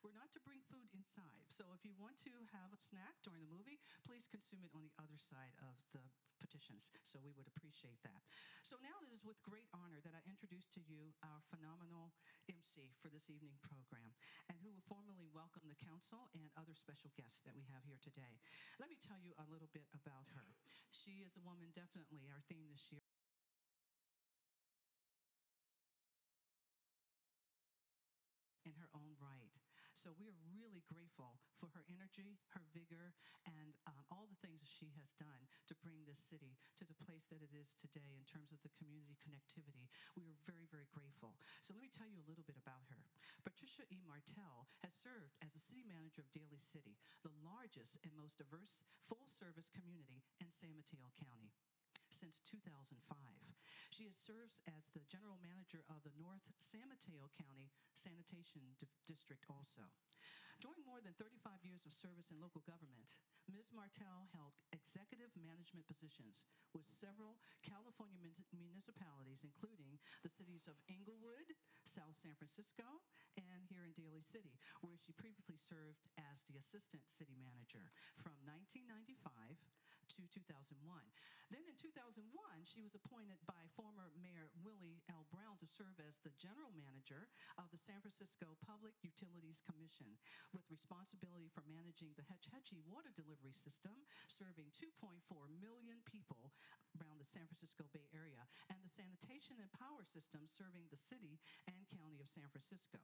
We're not to bring food inside. So if you want to have a snack during the movie, please consume it on the other side of the petitions. So we would appreciate that. So now it is with great honor that I introduce to you our phenomenal MC for this evening program, and who will formally welcome the council and other special guests that we have here today. Let me tell you a little bit about her. She is a woman, definitely our theme this year, in her own right. So we are really grateful for her energy, her vigor, and all the things that she has done to bring this city to the place that it is today in terms of the community connectivity. We are very, very grateful. So let me tell you a little bit about her. Patricia E. Martell has served as the city manager of Daly City, the largest and most diverse full-service community in San Mateo County, since 2005. She serves as the general manager of the North San Mateo County Sanitation District also. During more than 35 years of service in local government, Ms. Martell held executive management positions with several California municipalities, including the cities of Inglewood, South San Francisco, and here in Daly City, where she previously served as the assistant city manager from 1995 to 2001. Then in 2001, she was appointed by former Mayor Willie L. Brown to serve as the general manager of the San Francisco Public Utilities Commission, with responsibility for managing the Hetch Hetchy water delivery system, serving 2.4 million people around the San Francisco Bay Area, and the sanitation and power system serving the city and county of San Francisco.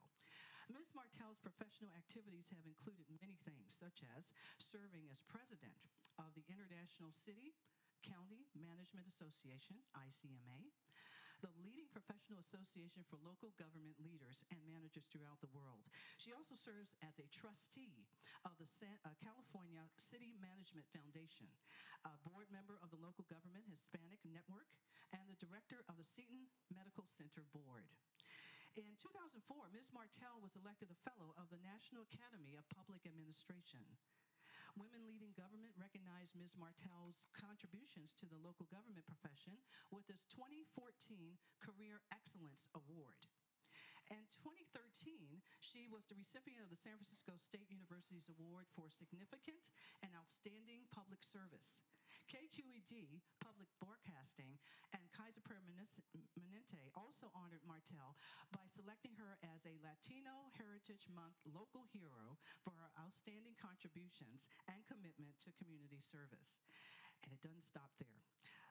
Ms. Martell's professional activities have included many things, such as serving as president of the International City County Management Association, ICMA, the leading professional association for local government leaders and managers throughout the world. She also serves as a trustee of the California City Management Foundation, a board member of the Local Government Hispanic Network, and the director of the Seton Medical Center Board. In 2004, Ms. Martell was elected a fellow of the National Academy of Public Administration. Women Leading Government recognized Ms. Martell's contributions to the local government profession with its 2014 Career Excellence Award. In 2013, she was the recipient of the San Francisco State University's Award for Significant and Outstanding Public Service. KQED Public Broadcasting and Kaiser Permanente also honored Martell by selecting her as a Latino Heritage Month local hero for her outstanding contributions and commitment to community service. And it doesn't stop there.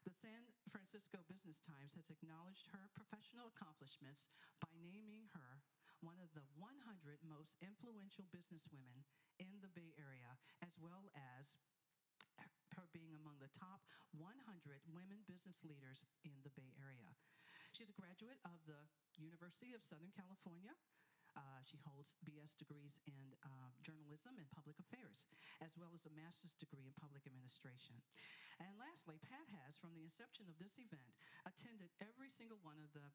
The San Francisco Business Times has acknowledged her professional accomplishments by naming her one of the 100 most influential businesswomen in the Bay Area, as well as her being among the top 100 women business leaders in the Bay Area. She's a graduate of the University of Southern California. She holds BS degrees in journalism and public affairs, as well as a master's degree in public administration. And lastly, Pat has, from the inception of this event, attended every single one of the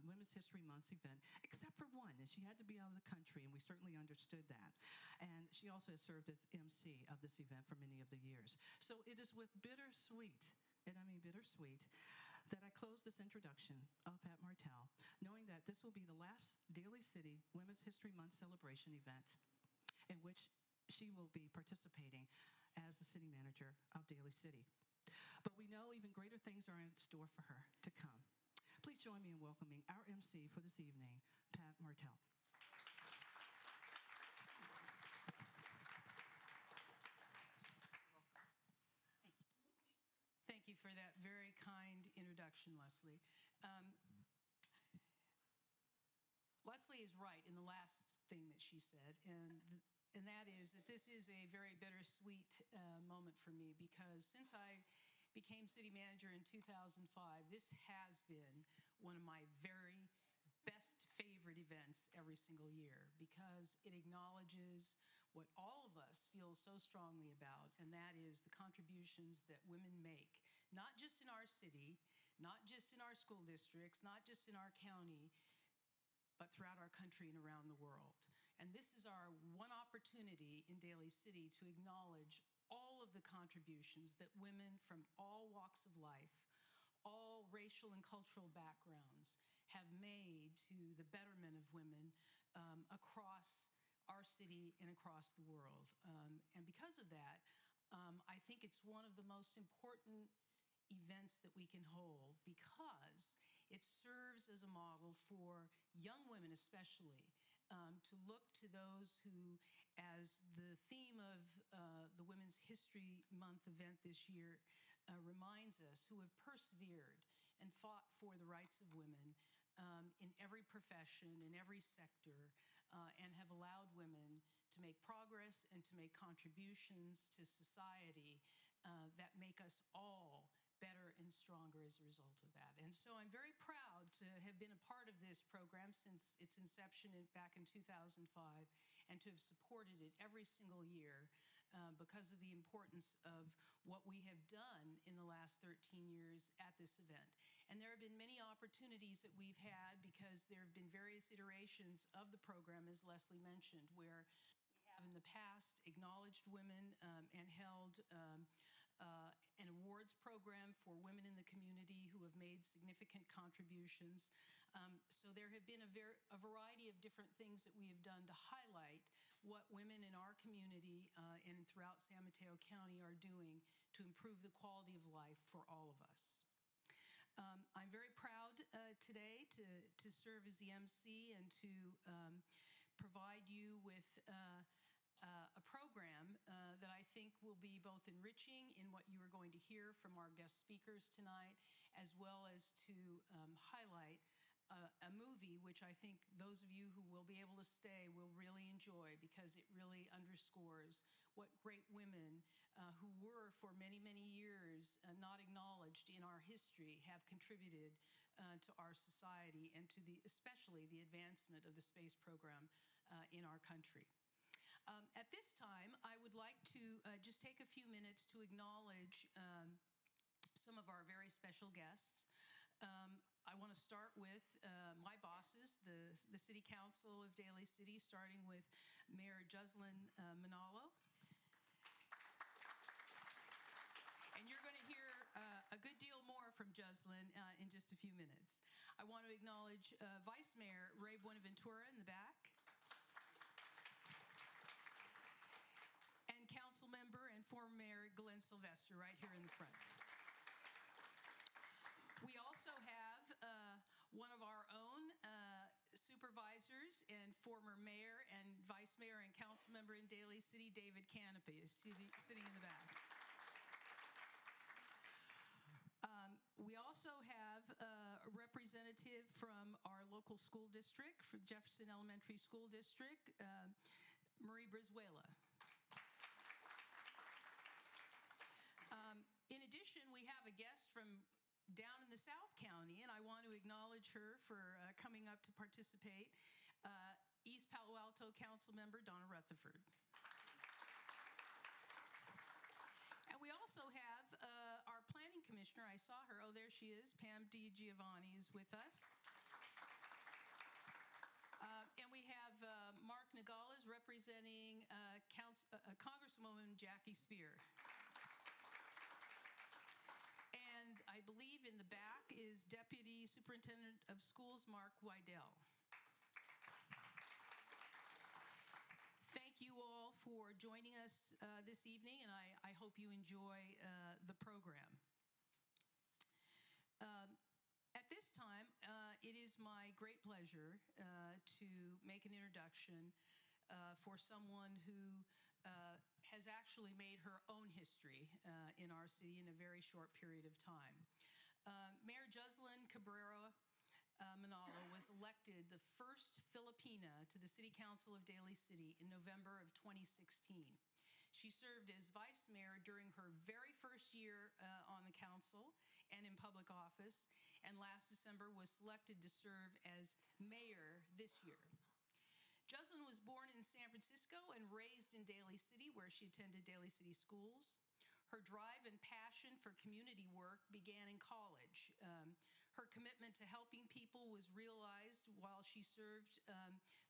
Women's History Month event, except for one, and she had to be out of the country, and we certainly understood that. And she also has served as MC of this event for many of the years. So it is with bittersweet, and I mean bittersweet, that I close this introduction of Pat Martell, knowing that this will be the last Daly City Women's History Month celebration event in which she will be participating as the city manager of Daly City. But we know even greater things are in store for her to come. Please join me in welcoming our MC for this evening, Pat Martell. Thank you for that very kind introduction, Leslie. Leslie is right in the last thing that she said, and that is that this is a very bittersweet moment for me, because since I became city manager in 2005, this has been one of my very best favorite events every single year, because it acknowledges what all of us feel so strongly about, and that is the contributions that women make, not just in our city, not just in our school districts, not just in our county, but throughout our country and around the world. And this is our one opportunity in Daly City to acknowledge all of the contributions that women from all walks of life, all racial and cultural backgrounds, have made to the betterment of women across our city and across the world. And because of that, I think it's one of the most important events that we can hold because it serves as a model for young women especially to look to those who, as the theme of the Women's History Month event this year reminds us, who have persevered and fought for the rights of women in every profession, in every sector, and have allowed women to make progress and to make contributions to society that make us all better and stronger as a result of that. And so I'm very proud to have been a part of this program since its inception back in 2005 and to have supported it every single year because of the importance of what we have done in the last 13 years at this event. And there have been many opportunities that we've had because there have been various iterations of the program, as Leslie mentioned, where we have in the past acknowledged women and held an awards program for women in the community who have made significant contributions. So there have been a variety of different things that we have done to highlight what women in our community and throughout San Mateo County are doing to improve the quality of life for all of us. I'm very proud today to serve as the MC and to provide you with a program that I think will be both enriching in what you are going to hear from our guest speakers tonight, as well as to highlight a movie which I think those of you who will be able to stay will really enjoy because it really underscores what great women who were for many, many years not acknowledged in our history have contributed to our society and to especially the advancement of the space program in our country. At this time, I would like to just take a few minutes to acknowledge some of our very special guests. I want to start with my bosses, the City Council of Daly City, starting with Mayor Juslyn Manalo. And you're going to hear a good deal more from Juslyn in just a few minutes. I want to acknowledge Vice Mayor Ray Buenaventura in the back. Council member and former Mayor Glenn Sylvester right here in the front. We also have one of our own supervisors and former mayor and vice mayor and council member in Daly City, David Canopy, is sitting in the back. We also have a representative from our local school district, from Jefferson Elementary School District, Marie Brizuela. In addition, we have a guest from down in the South County, and I want to acknowledge her for coming up to participate, East Palo Alto Council Member Donna Rutherford. And we also have our planning commissioner. I saw her. Oh, there she is. Pam DiGiovanni is with us. And we have Mark Nogales representing Congresswoman Jackie Spear. And I believe in the back is Deputy Superintendent of Schools Mark Wydell. Thank you all for joining us this evening, and I hope you enjoy the program. At this time, it is my great pleasure to make an introduction for someone who has actually made her own history in our city in a very short period of time. Mayor Juslyn Cabrera Manalo was elected the first Filipina to the City Council of Daly City in November of 2016. She served as vice mayor during her very first year on the council and in public office, and last December was selected to serve as mayor this year. Juslyn was born in San Francisco and raised in Daly City, where she attended Daly City schools. Her drive and passion for community work began in college. Her commitment to helping people was realized while she served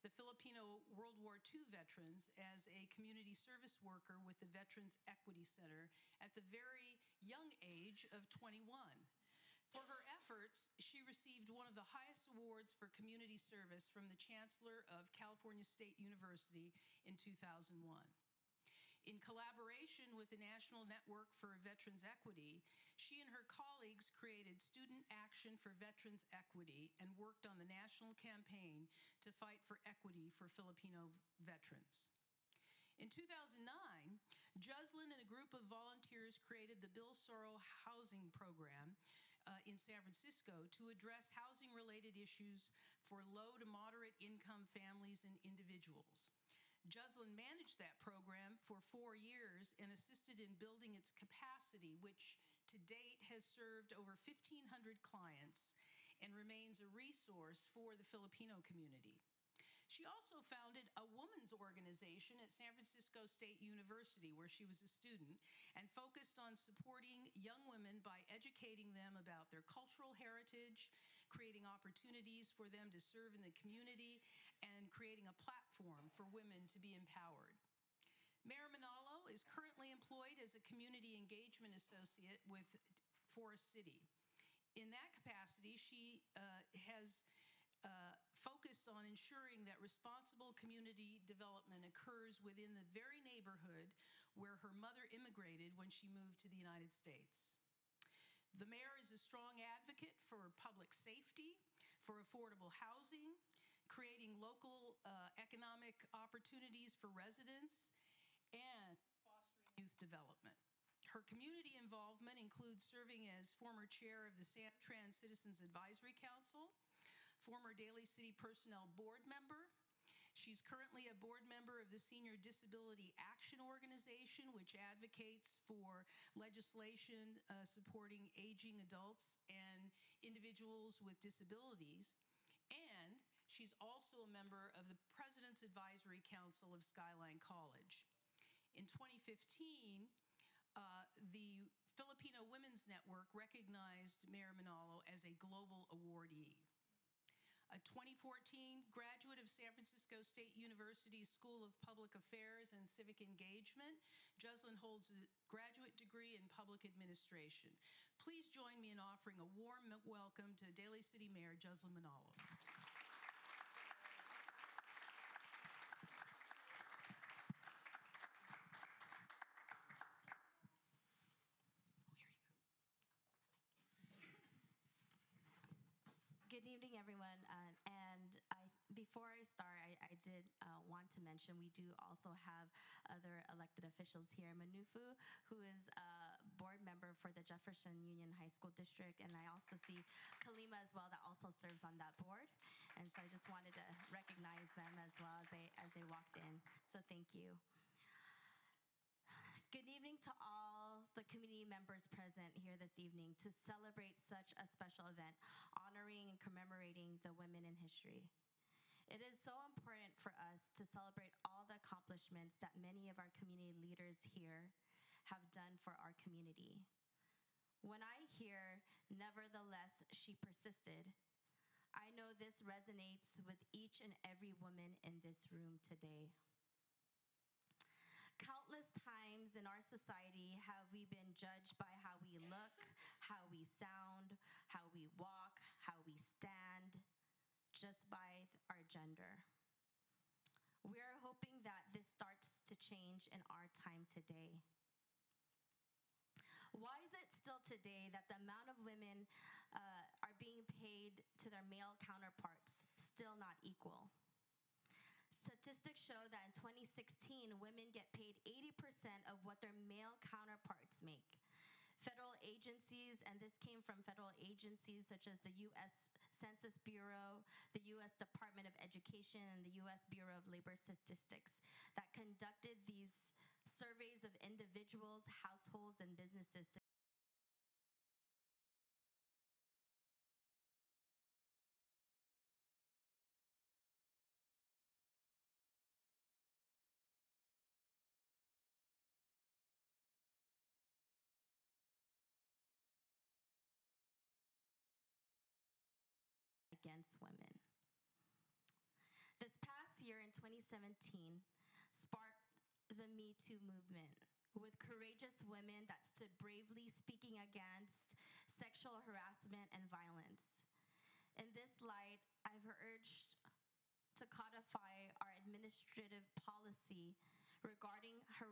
the Filipino World War II veterans as a community service worker with the Veterans Equity Center at the very young age of 21. For her efforts, she received one of the highest awards for community service from the Chancellor of California State University in 2001. In collaboration with the National Network for Veterans Equity, she and her colleagues created Student Action for Veterans Equity and worked on the national campaign to fight for equity for Filipino veterans. In 2009, Juslyn and a group of volunteers created the Bill Sorrow Housing Program in San Francisco to address housing-related issues for low to moderate income families and individuals. Juslyn managed that program for 4 years and assisted in building its capacity, which to date has served over 1,500 clients and remains a resource for the Filipino community. She also founded a women's organization at San Francisco State University, where she was a student, and focused on supporting young women by educating them about their cultural heritage, creating opportunities for them to serve in the community, and creating a platform for women to be empowered. Mayor Manalo is currently employed as a community engagement associate with Forest City. In that capacity, she has focused on ensuring that responsible community development occurs within the very neighborhood where her mother immigrated when she moved to the United States. The mayor is a strong advocate for public safety, for affordable housing, creating local economic opportunities for residents, and fostering youth development. Her community involvement includes serving as former chair of the San Tran Citizens Advisory Council, former Daly City Personnel Board member. She's currently a board member of the Senior Disability Action Organization, which advocates for legislation supporting aging adults and individuals with disabilities. And she's also a member of the President's Advisory Council of Skyline College. In 2015, the Filipino Women's Network recognized Mayor Manalo as a global awardee. A 2014 graduate of San Francisco State University's School of Public Affairs and Civic Engagement, Juslyn holds a graduate degree in public administration. Please join me in offering a warm welcome to Daly City Mayor Juslyn Manalo. Good evening, everyone. Before I start, I did want to mention we do also have other elected officials here. Manufu, who is a board member for the Jefferson Union High School District, and I also see Kalima as well that also serves on that board. And so I just wanted to recognize them as well as they walked in. So thank you. Good evening to all the community members present here this evening to celebrate such a special event, honoring and commemorating the women in history. It is so important for us to celebrate all the accomplishments that many of our community leaders here have done for our community. When I hear, nevertheless, she persisted, I know this resonates with each and every woman in this room today. Countless times in our society have we been judged by how we look, how we sound, how we walk, how we stand, just by our gender. We are hoping that this starts to change in our time today. Why is it still today that the amount of women are being paid to their male counterparts still not equal? Statistics show that in 2016, women get paid 80% of what their male counterparts make. Federal agencies, and this came from federal agencies such as the U.S. Census Bureau, the U.S. Department of Education, and the U.S. Bureau of Labor Statistics, that conducted these surveys of individuals, households, and businesses to against women. This past year in 2017 sparked the Me Too movement with courageous women that stood bravely speaking against sexual harassment and violence. In this light, I've urged to codify our administrative policy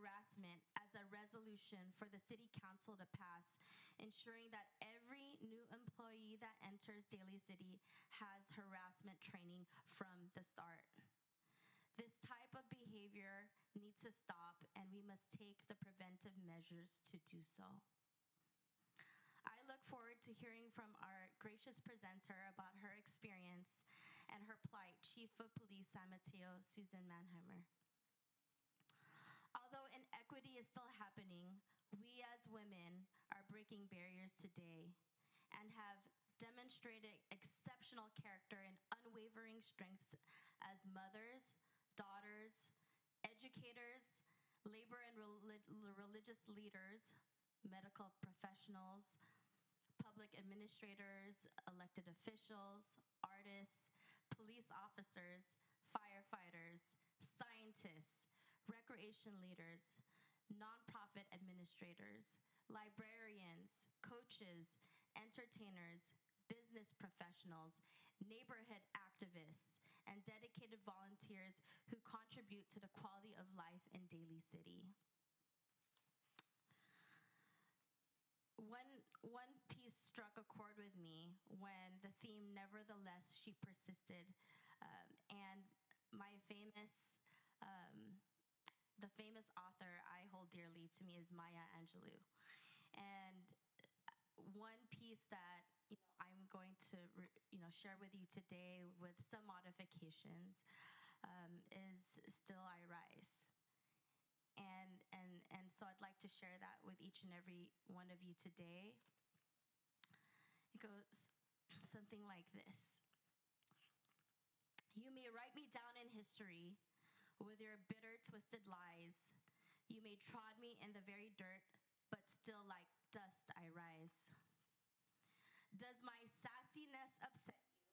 harassment as a resolution for the City Council to pass, ensuring that every new employee that enters Daly City has harassment training from the start. This type of behavior needs to stop, and we must take the preventive measures to do so. I look forward to hearing from our gracious presenter about her experience and her plight, Chief of Police San Mateo, Susan Manheimer. Although inequity is still happening, we as women are breaking barriers today and have demonstrated exceptional character and unwavering strengths as mothers, daughters, educators, labor and religious leaders, medical professionals, public administrators, elected officials, artists, police officers, firefighters, scientists, recreation leaders, nonprofit administrators, librarians, coaches, entertainers, business professionals, neighborhood activists, and dedicated volunteers who contribute to the quality of life in Daly City. One piece struck a chord with me when the theme, nevertheless, she persisted, and the famous author I hold dearly to me is Maya Angelou. And one piece that I'm going to share with you today with some modifications is Still I Rise. And so I'd like to share that with each and every one of you today. It goes something like this. You may write me down in history with your bitter, twisted lies. You may trod me in the very dirt, but still like dust I rise. Does my sassiness upset you?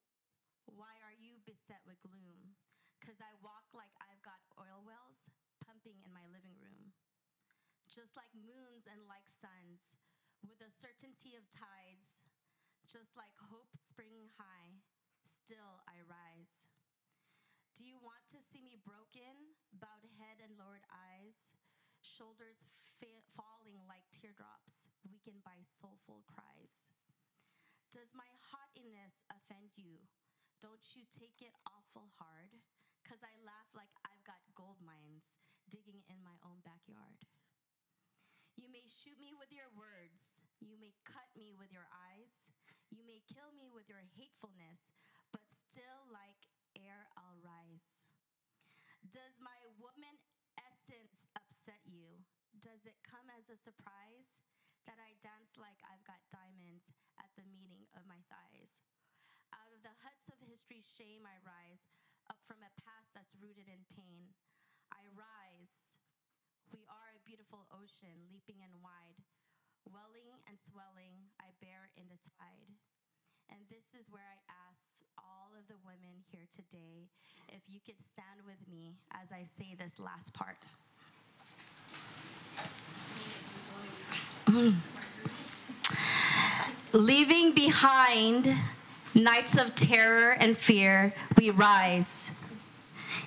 Why are you beset with gloom? 'Cause I walk like I've got oil wells pumping in my living room. Just like moons and like suns, with a certainty of tides, just like hope springing high, still I rise. Do you want to see me broken, bowed head and lowered eyes, shoulders falling like teardrops, weakened by soulful cries? Does my haughtiness offend you? Don't you take it awful hard? 'Cause I laugh like I've got gold mines digging in my own backyard. You may shoot me with your words. You may cut me with your eyes. You may kill me with your hatefulness, but still like air I'll rise. Does my woman essence upset you? Does it come as a surprise that I dance like I've got diamonds at the meeting of my thighs? Out of the huts of history's shame I rise, up from a past that's rooted in pain. I rise. We are a beautiful ocean, leaping and wide. Welling and swelling, I bear in the tide. And this is where I ask all of the women here today if you could stand with me as I say this last part. Leaving behind nights of terror and fear, we rise.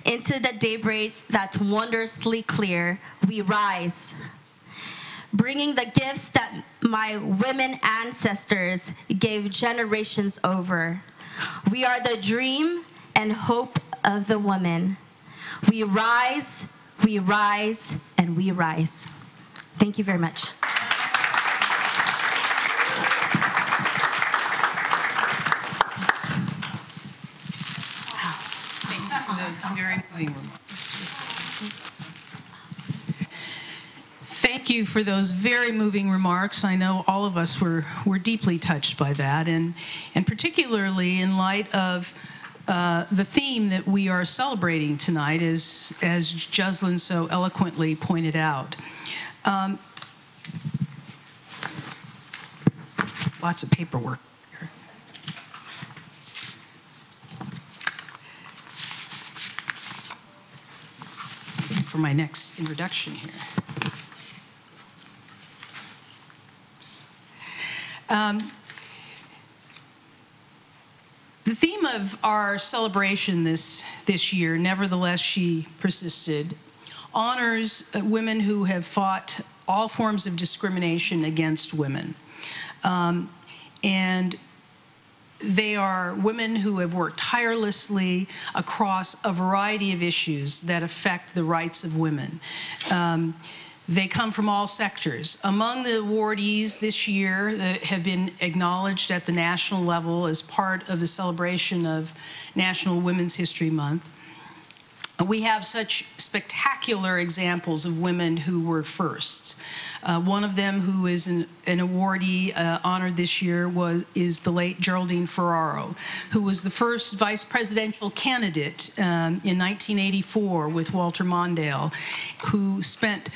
Into the daybreak that's wondrously clear, we rise. Bringing the gifts that my women ancestors gave generations over. We are the dream and hope of the woman. We rise, and we rise. Thank you very much. Very moving remarks. Thank you for those very moving remarks. I know all of us were deeply touched by that, and particularly in light of the theme that we are celebrating tonight, as Juslyn so eloquently pointed out. Lots of paperwork. For my next introduction here. The theme of our celebration this year, Nevertheless, She Persisted, honors women who have fought all forms of discrimination against women. And they are women who have worked tirelessly across a variety of issues that affect the rights of women. They come from all sectors. Among the awardees this year that have been acknowledged at the national level as part of the celebration of National Women's History Month, we have such spectacular examples of women who were firsts. One of them, who is an awardee honored this year, is the late Geraldine Ferraro, who was the first vice presidential candidate in 1984 with Walter Mondale, who spent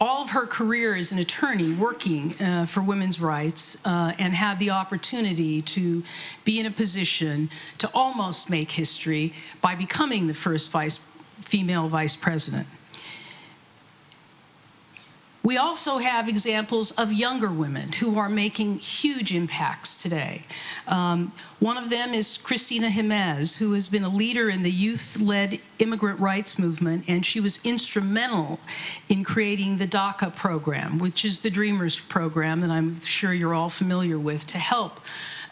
all of her career as an attorney working for women's rights and had the opportunity to be in a position to almost make history by becoming the first female vice president. We also have examples of younger women who are making huge impacts today. One of them is Cristina Jimenez, who has been a leader in the youth-led immigrant rights movement, and she was instrumental in creating the DACA program, which is the Dreamers program that I'm sure you're all familiar with, to help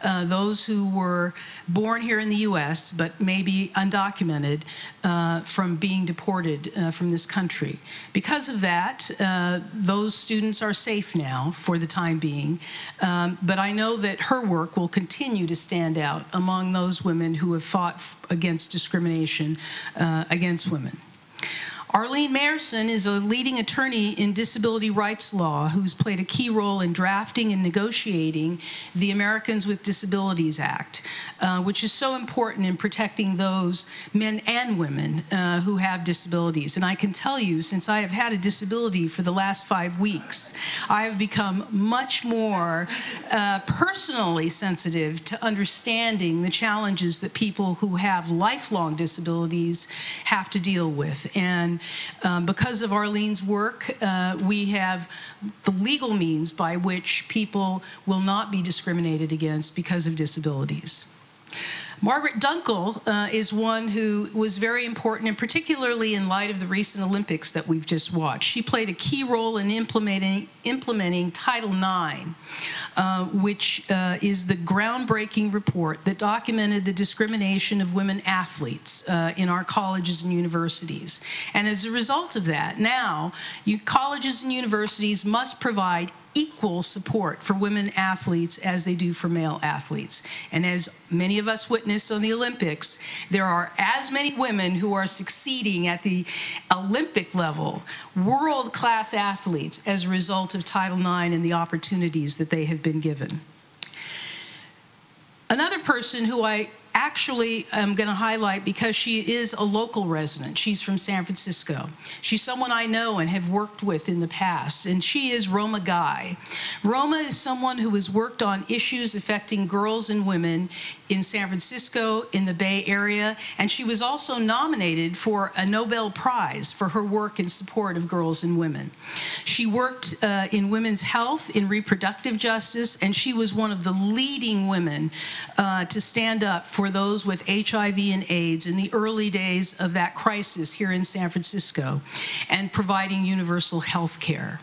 those who were born here in the U.S. but maybe undocumented from being deported from this country. Because of that, those students are safe now for the time being, but I know that her work will continue to stand out among those women who have fought against discrimination against women. Arlene Mayerson is a leading attorney in disability rights law who's played a key role in drafting and negotiating the Americans with Disabilities Act, which is so important in protecting those men and women who have disabilities. And I can tell you, since I have had a disability for the last 5 weeks, I have become much more personally sensitive to understanding the challenges that people who have lifelong disabilities have to deal with. And because of Arlene's work, we have the legal means by which people will not be discriminated against because of disabilities. Margaret Dunkel is one who was very important, and particularly in light of the recent Olympics that we've just watched. She played a key role in implementing Title IX, which is the groundbreaking report that documented the discrimination of women athletes in our colleges and universities. And as a result of that, now colleges and universities must provide equal support for women athletes as they do for male athletes. And as many of us witnessed on the Olympics, there are as many women who are succeeding at the Olympic level, world-class athletes, as a result of Title IX and the opportunities that they have been given. Another person who I actually am going to highlight because she is a local resident. She's from San Francisco. She's someone I know and have worked with in the past, and she is Roma Guy. Roma is someone who has worked on issues affecting girls and women in San Francisco, in the Bay Area, and she was also nominated for a Nobel Prize for her work in support of girls and women. She worked in women's health, in reproductive justice, and she was one of the leading women to stand up for those with HIV and AIDS in the early days of that crisis here in San Francisco, and providing universal health care.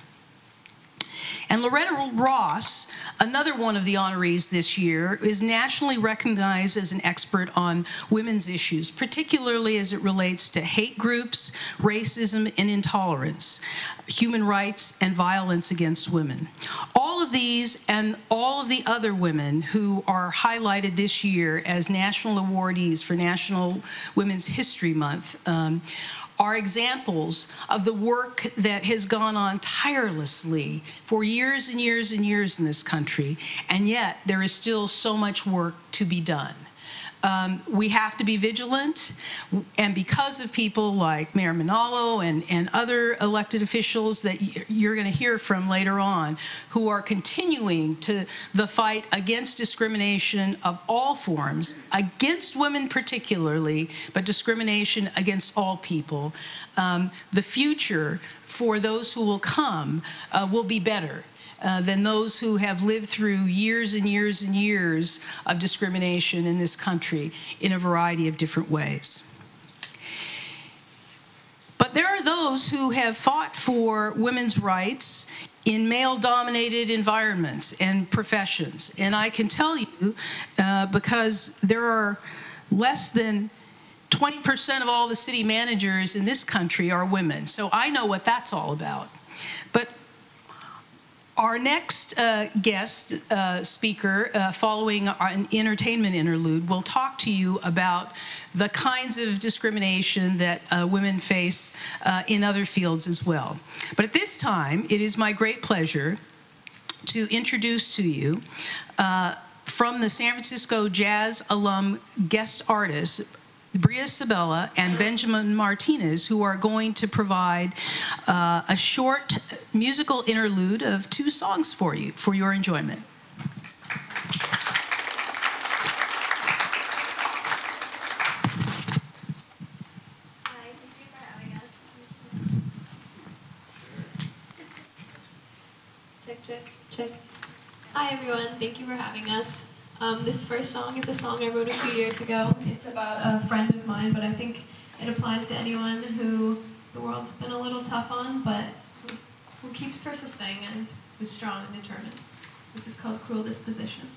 And Loretta Ross, another one of the honorees this year, is nationally recognized as an expert on women's issues, particularly as it relates to hate groups, racism and intolerance, human rights, and violence against women. All of these and all of the other women who are highlighted this year as national awardees for National Women's History Month are examples of the work that has gone on tirelessly for years and years and years in this country, and yet there is still so much work to be done. We have to be vigilant, and because of people like Mayor Manalo and other elected officials that you're going to hear from later on, who are continuing the fight against discrimination of all forms, against women particularly, but discrimination against all people, the future for those who will come will be better than those who have lived through years and years and years of discrimination in this country in a variety of different ways. But there are those who have fought for women's rights in male-dominated environments and professions. And I can tell you, because there are less than 20% of all the city managers in this country are women. So I know what that's all about. But our next guest speaker, following an entertainment interlude, will talk to you about the kinds of discrimination that women face in other fields as well. But at this time, it is my great pleasure to introduce to you from the San Francisco Jazz alum guest artists, Bria Sabella and Benjamin Martinez, who are going to provide a short musical interlude of 2 songs for you, for your enjoyment. Hi, thank you for having us. Check, check, check. Hi everyone, thank you for having us. This first song is a song I wrote a few years ago. It's about a friend of mine, but I think it applies to anyone who the world's been a little tough on, but who keeps persisting and who's strong and determined. This is called Cruel Disposition.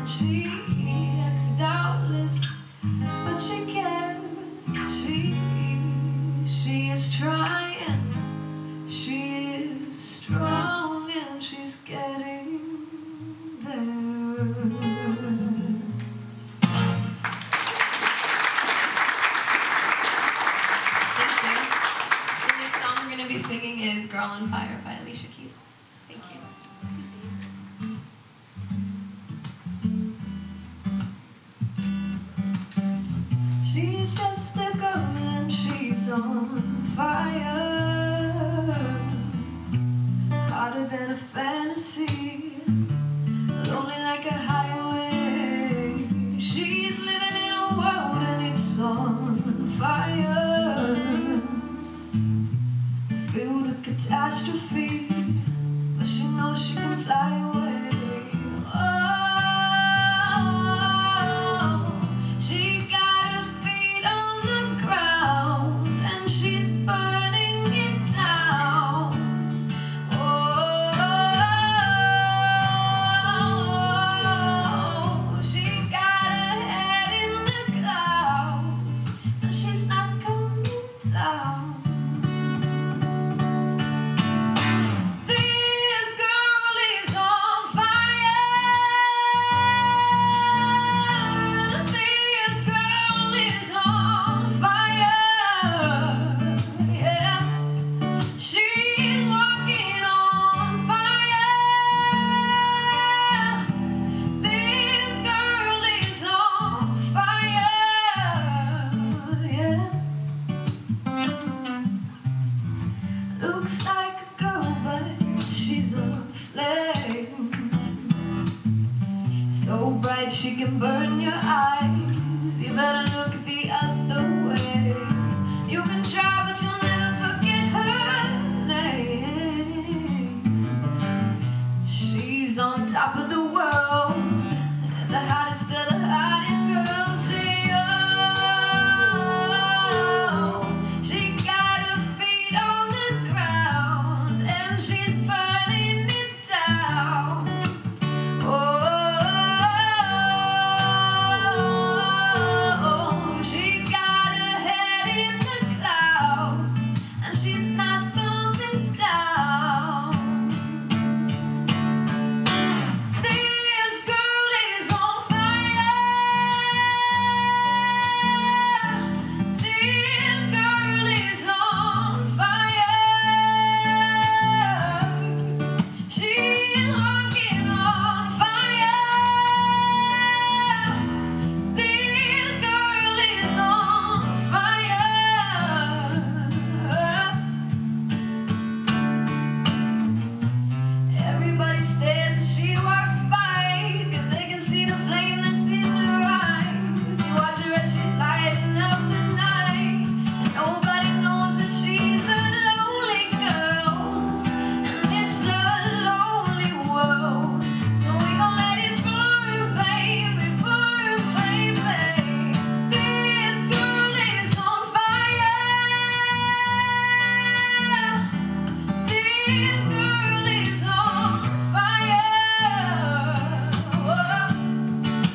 She acts doubtless, but she cares. She is trying. She is strong and she's getting there. Thank you. The next song we're going to be singing is Girl on Fire by Alicia Keys. Thank you. She's just a girl and she's on fire, hotter than a fantasy, lonely like a highway. She's living in a world and it's on fire, filled with catastrophe, but she knows she can fly away. Oh, she got her feet on the ground and she's burning it down. Oh, she got her head in the clouds and she's not coming down. This girl is on fire. This girl is on fire. Yeah, she's walking on fire. This girl is on fire. Yeah. Looks like a girl, but she's a flame. So bright she can burn your eyes. You better look the other way. You can try, but you'll never forget her name. She's on top of the world, the hottest of the hottest girls. Say, oh, she got her feet on the ground and she's burning it down. Oh, she got her head in the clouds and she's not coming down. This girl is on fire. This girl is on fire. She's walking on fire. This girl is on fire. Everybody stares as she walks by, 'cause they can see the flame that's in her eyes. You watch her as she's lighting up the night, and nobody knows that she's a lonely girl, and it's a lonely world. So we gon' let it burn, baby, burn, baby. This girl is on fire. This girl is on fire. Oh,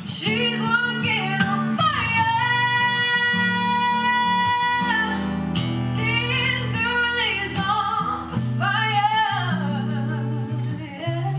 she's walking on fire. This girl is on fire. Yeah.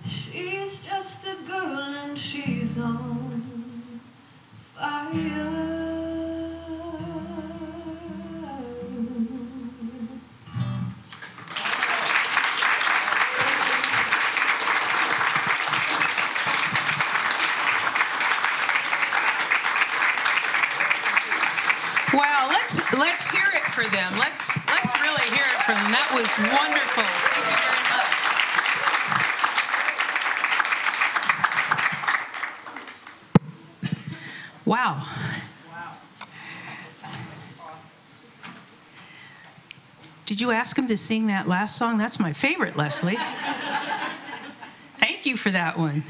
She's just a girl and she's on fire. Wow, let's hear it for them. Let's really hear it for them. That was wonderful. Thank you very much. Wow. Did you ask him to sing that last song? That's my favorite, Leslie. Thank you for that one.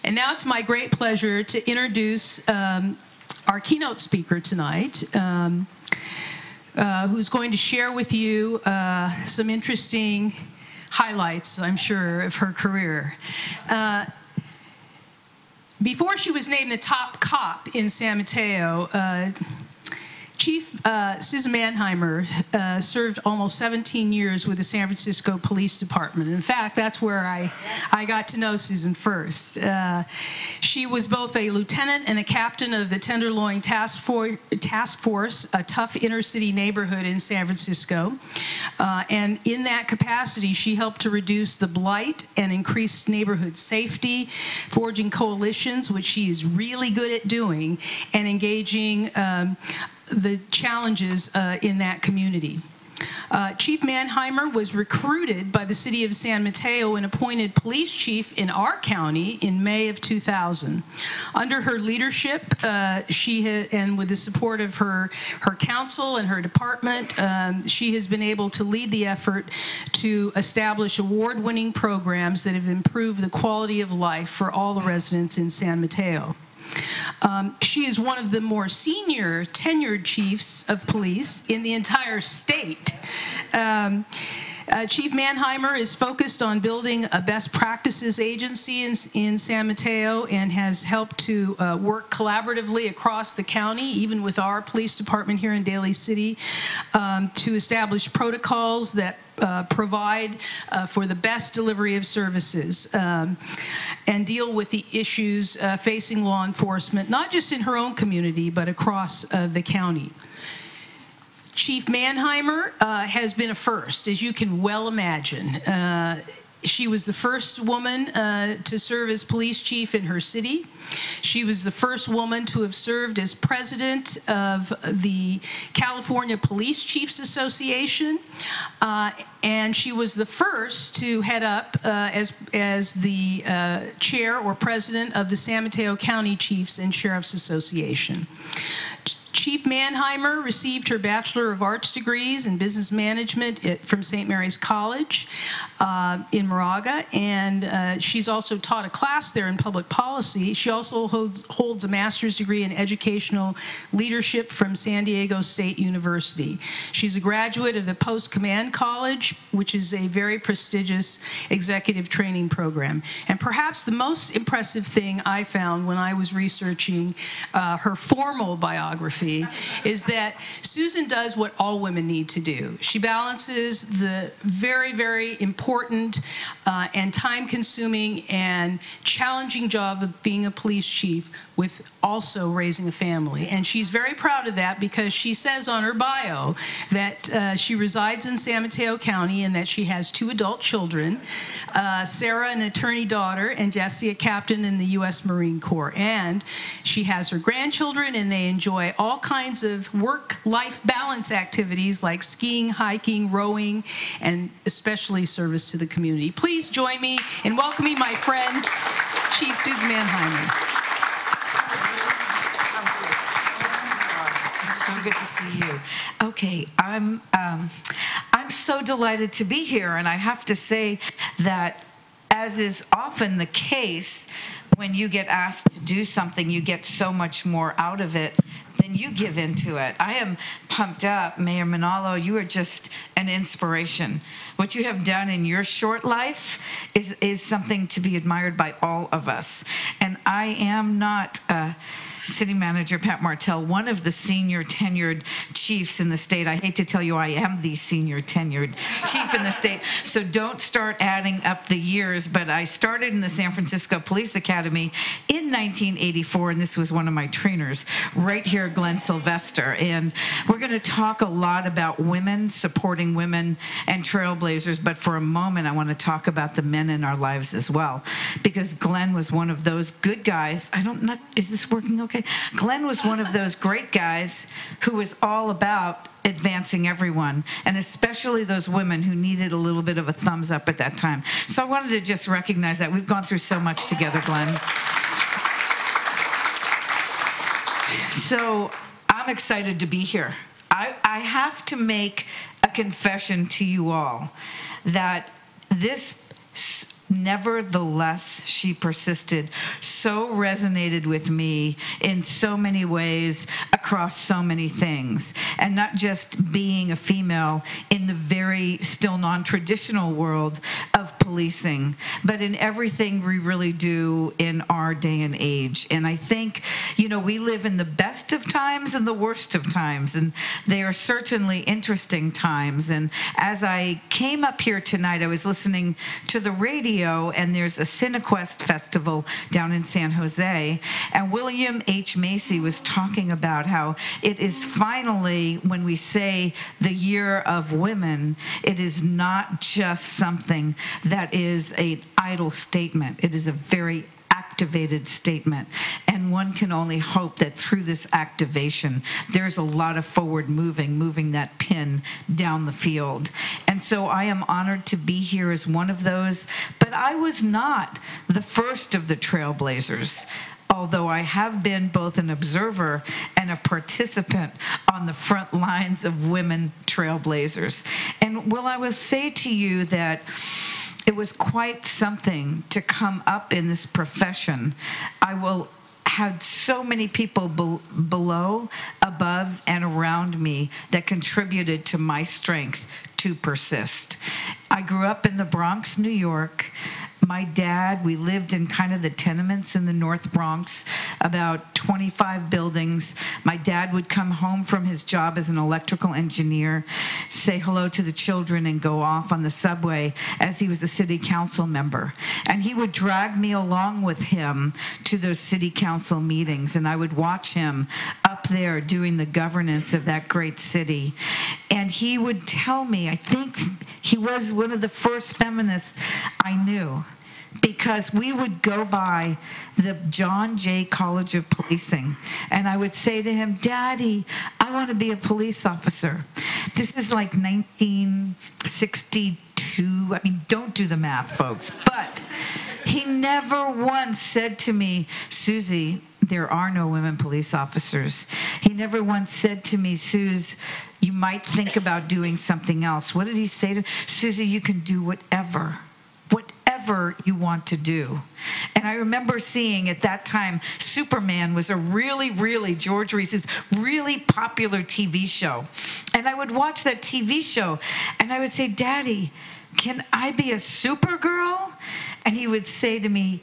And now it's my great pleasure to introduce our keynote speaker tonight, who's going to share with you some interesting highlights, I'm sure, of her career. Before she was named the top cop in San Mateo, Chief Susan Manheimer served almost 17 years with the San Francisco Police Department. In fact, that's where I got to know Susan first. She was both a lieutenant and a captain of the Tenderloin Task Force, a tough inner-city neighborhood in San Francisco. And in that capacity, she helped to reduce the blight and increase neighborhood safety, forging coalitions, which she is really good at doing, and engaging the challenges in that community. Chief Manheimer was recruited by the city of San Mateo and appointed police chief in our county in May of 2000. Under her leadership, and with the support of her council and her department, she has been able to lead the effort to establish award-winning programs that have improved the quality of life for all the residents in San Mateo. She is one of the more senior tenured chiefs of police in the entire state. Chief Manheimer is focused on building a best practices agency in San Mateo and has helped to work collaboratively across the county, even with our police department here in Daly City, to establish protocols that provide for the best delivery of services and deal with the issues facing law enforcement, not just in her own community, but across the county. Chief Manheimer has been a first, as you can well imagine. She was the first woman to serve as police chief in her city. She was the first woman to have served as president of the California Police Chiefs Association, and she was the first to head up as the chair or president of the San Mateo County Chiefs and Sheriffs Association. Chief Manheimer received her Bachelor of Arts degrees in Business Management from St. Mary's College in Moraga, and she's also taught a class there in public policy. She also holds a master's degree in educational leadership from San Diego State University. She's a graduate of the Post Command College, which is a very prestigious executive training program. And perhaps the most impressive thing I found when I was researching her formal biography is that Susan does what all women need to do. She balances the very, very important and time-consuming and challenging job of being a police chief with also raising a family. And she's very proud of that because she says on her bio that she resides in San Mateo County and that she has 2 adult children, Sarah, an attorney daughter, and Jesse, a captain in the U.S. Marine Corps. And she has her grandchildren, and they enjoy all kinds of work-life balance activities like skiing, hiking, rowing, and especially service to the community. Please join me in welcoming my friend, Chief Susan Manheimer. It's so good to see you. Okay, I'm so delighted to be here, and I have to say that, as is often the case, when you get asked to do something, you get so much more out of it than you give into it. I am pumped up. Mayor Manalo, you are just an inspiration. What you have done in your short life is something to be admired by all of us. And I am not City Manager Pat Martell, one of the senior tenured chiefs in the state. I hate to tell you I am the senior tenured chief in the state, so don't start adding up the years, but I started in the San Francisco Police Academy in 1984, and this was one of my trainers right here, Glenn Sylvester. And we're going to talk a lot about women, supporting women, and trailblazers, but for a moment I want to talk about the men in our lives as well, because Glenn was one of those good guys. Is this working okay? Glenn was one of those great guys who was all about advancing everyone, and especially those women who needed a little bit of a thumbs up at that time. So I wanted to just recognize that. We've gone through so much together, Glenn. So I'm excited to be here. I have to make a confession to you all that this nevertheless, she persisted, so resonated with me in so many ways across so many things. And not just being a female in the very still non-traditional world of policing, but in everything we really do in our day and age. And I think, we live in the best of times and the worst of times, and they are certainly interesting times. And as I came up here tonight, I was listening to the radio, and there's a CineQuest festival down in San Jose, and William H. Macy was talking about how it is finally, when we say the year of women, it is not just something that is an idle statement. It is a very activated statement, and one can only hope that through this activation there's a lot of forward moving that pin down the field. And so I am honored to be here as one of those, but I was not the first of the trailblazers, although I have been both an observer and a participant on the front lines of women trailblazers. And I will say to you that it was quite something to come up in this profession. Had so many people below, above, and around me that contributed to my strength to persist. I grew up in the Bronx, New York. My dad, we lived in kind of the tenements in the North Bronx, about 25 buildings. My dad would come home from his job as an electrical engineer, say hello to the children, and go off on the subway as he was a city council member. And he would drag me along with him to those city council meetings, and I would watch him up there doing the governance of that great city. And he would tell me, I think he was one of the first feminists I knew, because we would go by the John Jay College of Policing, and I would say to him, Daddy, I want to be a police officer. This is like 1962. I mean, don't do the math, folks. But he never once said to me, Susie, there are no women police officers. He never once said to me, Suze, you might think about doing something else. What did he say to me? Susie, you can do whatever you want to do. And I remember seeing at that time, Superman was a really, George Reese's really popular TV show. And I would watch that TV show and I would say, Daddy, can I be a Supergirl? And he would say to me,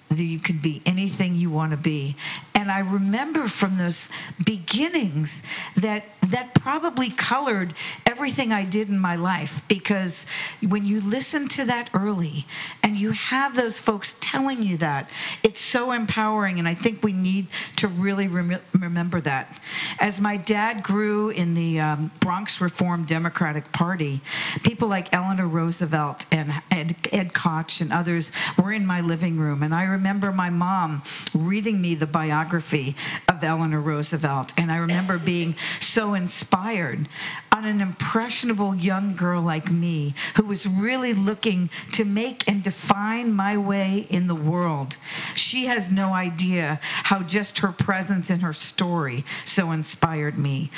you can be anything you want to be. And I remember from those beginnings that probably colored everything I did in my life, because when you listen to that early and you have those folks telling you that, it's so empowering, and I think we need to really remember that. As my dad grew in the Bronx Reform Democratic Party, people like Eleanor Roosevelt and Ed Koch and others were in my living room, and I remember my mom reading me the biography of Eleanor Roosevelt, and I remember being so inspired on an impressionable young girl like me who was really looking to make and define my way in the world. She has no idea how just her presence and her story so inspired me.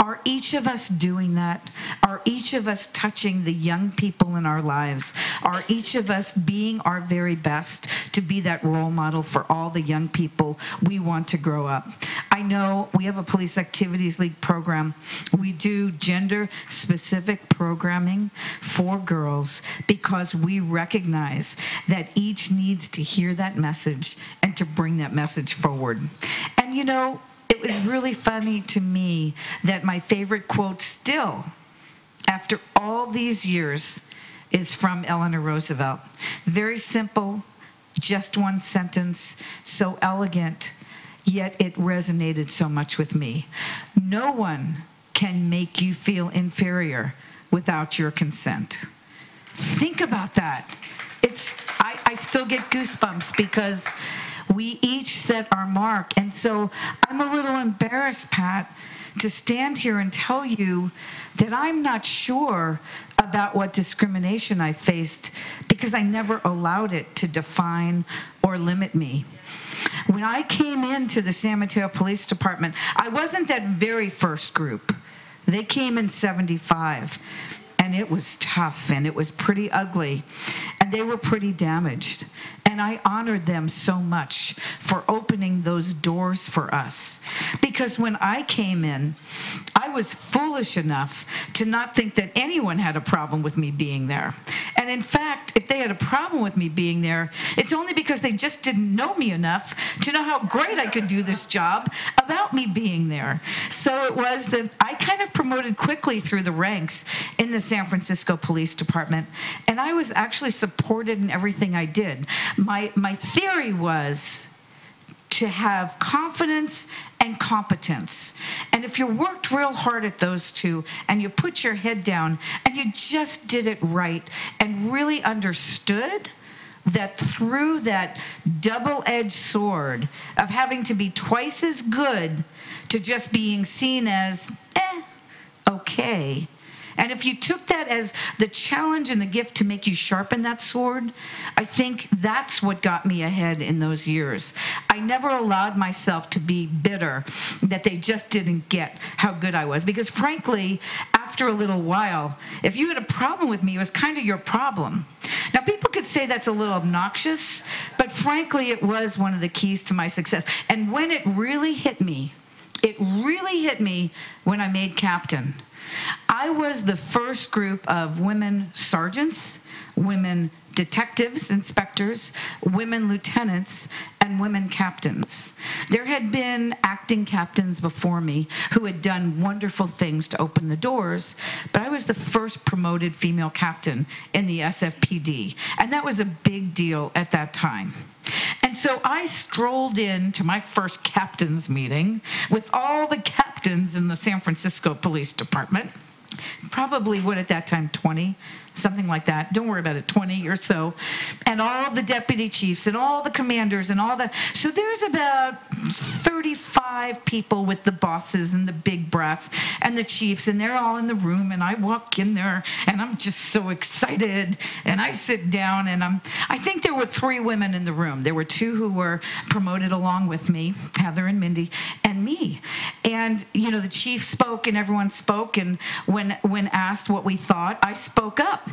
Are each of us doing that? Are each of us touching the young people in our lives? Are each of us being our very best to be that role model for all the young people we want to grow up? I know we have a Police Activities League program. We do gender-specific programming for girls because we recognize that each needs to hear that message and to bring that message forward. And it was really funny to me that my favorite quote still, after all these years, is from Eleanor Roosevelt. Very simple, just one sentence, so elegant, yet it resonated so much with me. No one can make you feel inferior without your consent. Think about that. I still get goosebumps because we each set our mark. And so I'm a little embarrassed, Pat, to stand here and tell you that I'm not sure about what discrimination I faced because I never allowed it to define or limit me. When I came into the San Mateo Police Department, I wasn't that very first group. They came in 75, and it was tough, and it was pretty ugly, and they were pretty damaged. And I honored them so much for opening those doors for us. Because when I came in, I was foolish enough to not think that anyone had a problem with me being there. And in fact, if they had a problem with me being there, it's only because they just didn't know me enough to know how great I could do this job about me being there. So it was that I kind of promoted quickly through the ranks in the San Francisco Police Department, and I was actually supported in everything I did. My theory was to have confidence and competence. And if you worked real hard at those two and you put your head down and you just did it right and really understood that through that double-edged sword of having to be twice as good to just being seen as, okay. And if you took that as the challenge and the gift to make you sharpen that sword, I think that's what got me ahead in those years. I never allowed myself to be bitter that they just didn't get how good I was. Because frankly, after a little while, if you had a problem with me, it was kind of your problem. Now, people could say that's a little obnoxious, but frankly, it was one of the keys to my success. And when it really hit me when I made captain. I was the first group of women sergeants, women detectives, inspectors, women lieutenants, and women captains. There had been acting captains before me who had done wonderful things to open the doors, but I was the first promoted female captain in the SFPD, and that was a big deal at that time. And so I strolled into my first captain's meeting with all the captains in the San Francisco Police Department, probably what at that time, 20, something like that. Don't worry about it, 20 or so. And all the deputy chiefs and all the commanders and all that. So there's about 35 people with the bosses and the big brass and the chiefs, and they're all in the room, and I walk in there and I'm just so excited, and I sit down, and I think there were 3 women in the room. There were 2 who were promoted along with me, Heather and Mindy, and me. And you know, the chief spoke and everyone spoke, and when asked what we thought, I spoke up.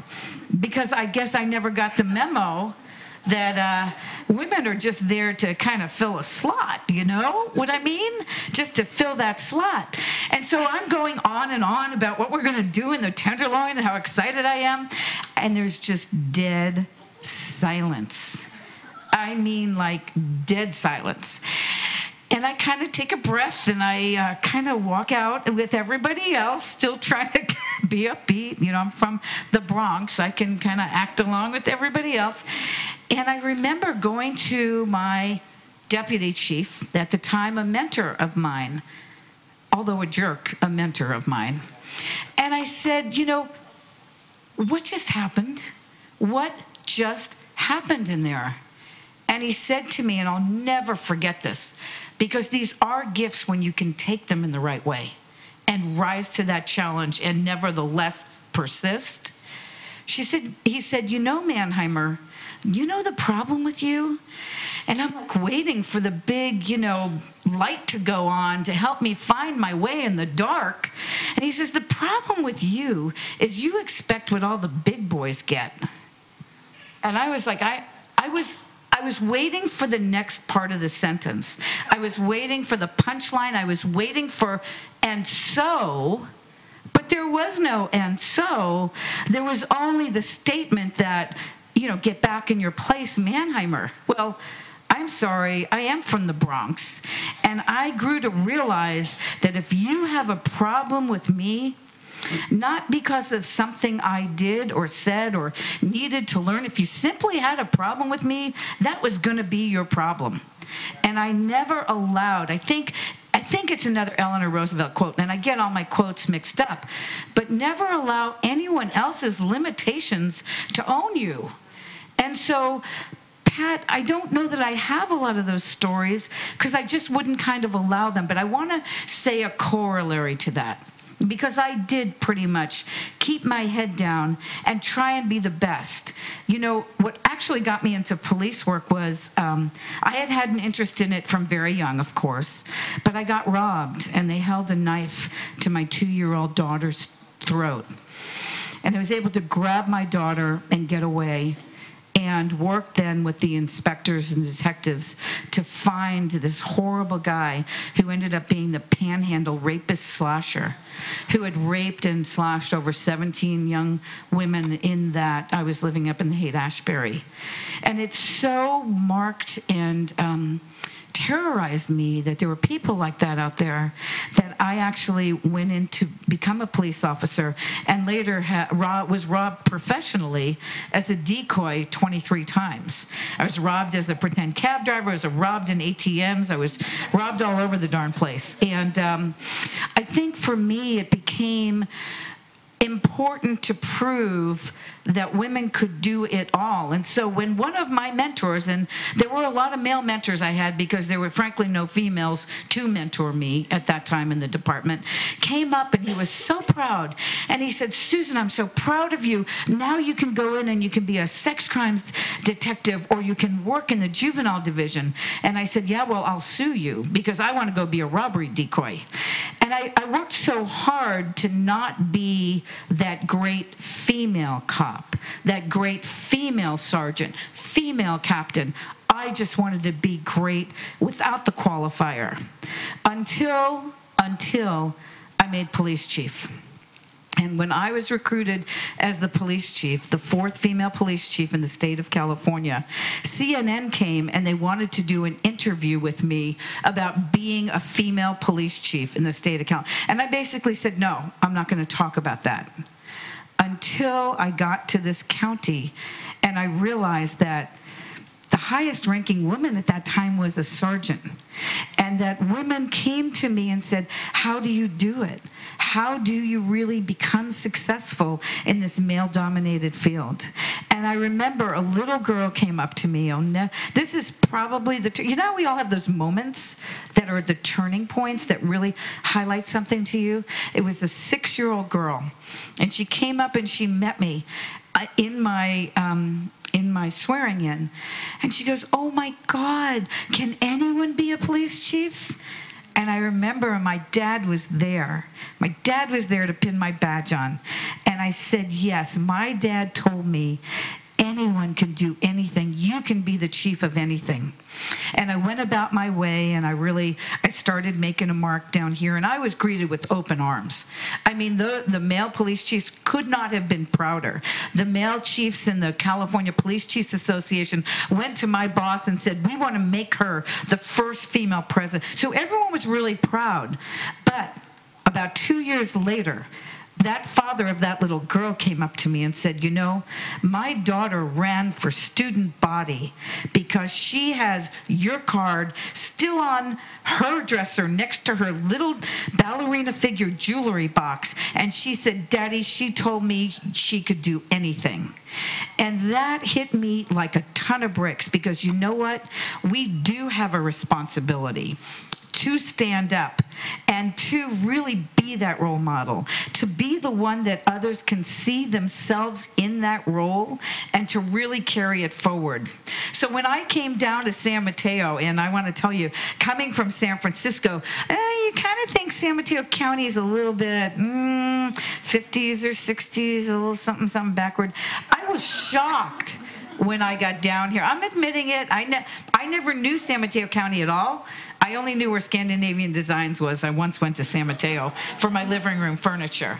Because I guess I never got the memo that women are just there to kind of fill a slot, you know what I mean? Just to fill that slot. And so I'm going on and on about what we're going to do in the Tenderloin and how excited I am. And there's just dead silence. I mean, like dead silence. And I kind of take a breath, and I kind of walk out with everybody else, still trying to be upbeat. You know, I'm from the Bronx. I can kind of act along with everybody else. And I remember going to my deputy chief, at the time a mentor of mine, although a jerk, a mentor of mine. And I said, you know, what just happened? What just happened in there? And he said to me, and I'll never forget this, because these are gifts when you can take them in the right way and rise to that challenge and nevertheless persist. He said, you know, Manheimer, you know the problem with you? And I'm like waiting for the big, you know, light to go on to help me find my way in the dark. And he says, the problem with you is you expect what all the big boys get. And I was like, I was waiting for the next part of the sentence. I was waiting for the punchline. I was waiting for, and so, but there was no and so. There was only the statement that, you know, get back in your place, Manheimer. Well, I'm sorry, I am from the Bronx. And I grew to realize that if you have a problem with me, not because of something I did or said or needed to learn. If you simply had a problem with me, that was going to be your problem. And I never allowed, I think it's another Eleanor Roosevelt quote, and I get all my quotes mixed up, but never allow anyone else's limitations to own you. And so, Pat, I don't know that I have a lot of those stories because I just wouldn't kind of allow them, but I want to say a corollary to that. because I did pretty much keep my head down and try and be the best. You know, what actually got me into police work was I had an interest in it from very young, of course, but I got robbed and they held a knife to my 2-year-old daughter's throat. And I was able to grab my daughter and get away, and worked then with the inspectors and detectives to find this horrible guy who ended up being the panhandle rapist slasher, who had raped and slashed over 17 young women in that I was living up in the Haight-Ashbury. And it's so marked and terrorized me that there were people like that out there, that I actually went in to become a police officer, and later was robbed professionally as a decoy 23 times. I was robbed as a pretend cab driver. I was robbed in ATMs. I was robbed all over the darn place. And I think for me it became important to prove that women could do it all. And so when one of my mentors, and there were a lot of male mentors I had because there were frankly no females to mentor me at that time in the department, came up and he was so proud. And he said, "Susan, I'm so proud of you. Now you can go in and you can be a sex crimes detective, or you can work in the juvenile division." And I said, "Yeah, well, I'll sue you because I want to go be a robbery decoy." And I worked so hard to not be that great female cop, that great female sergeant, female captain. I just wanted to be great without the qualifier until I made police chief. And when I was recruited as the police chief, the 4th female police chief in the state of California, CNN came and they wanted to do an interview with me about being a female police chief in the state of California. And I basically said, no, I'm not going to talk about that. Until I got to this county and I realized that the highest ranking woman at that time was a sergeant. And that women came to me and said, "How do you do it? How do you really become successful in this male-dominated field?" And I remember a little girl came up to me. This is probably you know, we all have those moments that are the turning points that really highlight something to you. It was a 6-year-old girl, and she came up and she met me in my swearing in, and she goes, "Oh my God, can anyone be a police chief?" And I remember my dad was there. My dad was there to pin my badge on. And I said, "Yes, my dad told me anyone can do anything. You can be the chief of anything." And I went about my way, and I started making a mark down here, and I was greeted with open arms. I mean, the male police chiefs could not have been prouder. The male chiefs in the California Police Chiefs Association went to my boss and said, "We want to make her the first female president." So everyone was really proud. But about 2 years later, that father of that little girl came up to me and said, "You know, my daughter ran for student body because she has your card still on her dresser next to her little ballerina figure jewelry box." And she said, "Daddy, she told me she could do anything." And that hit me like a ton of bricks, because you know what? We do have a responsibility to stand up and to really be that role model, to be the one that others can see themselves in that role and to really carry it forward. So when I came down to San Mateo, and I want to tell you, coming from San Francisco, you kind of think San Mateo County is a little bit 50s or 60s, a little something backward. I was shocked when I got down here. I'm admitting it. I never knew San Mateo County at all. I only knew where Scandinavian Designs was. I once went to San Mateo for my living room furniture.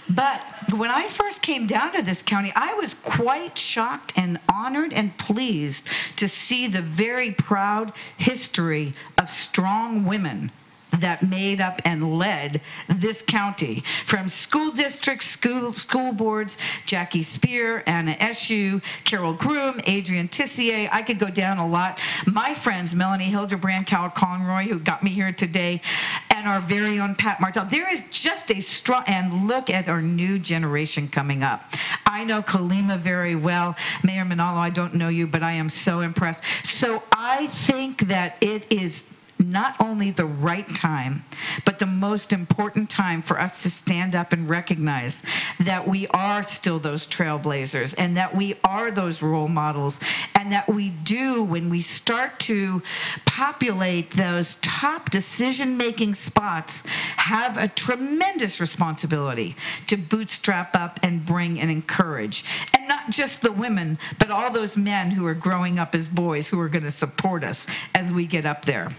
But when I first came down to this county, I was quite shocked and honored and pleased to see the very proud history of strong women that made up and led this county, from school districts, school boards, Jackie Spear, Anna Eshu, Carol Groom, Adrienne Tissier. I could go down a lot. My friends, Melanie Hildebrand, Cal Conroy, who got me here today, and our very own Pat Martell. There is just a strong, and look at our new generation coming up. I know Kalima very well. Mayor Manalo, I don't know you, but I am so impressed. So I think that it is not only the right time, but the most important time for us to stand up and recognize that we are still those trailblazers and that we are those role models, and that we do, when we start to populate those top decision-making spots, have a tremendous responsibility to bootstrap up and bring and encourage. And not just the women, but all those men who are growing up as boys who are going to support us as we get up there.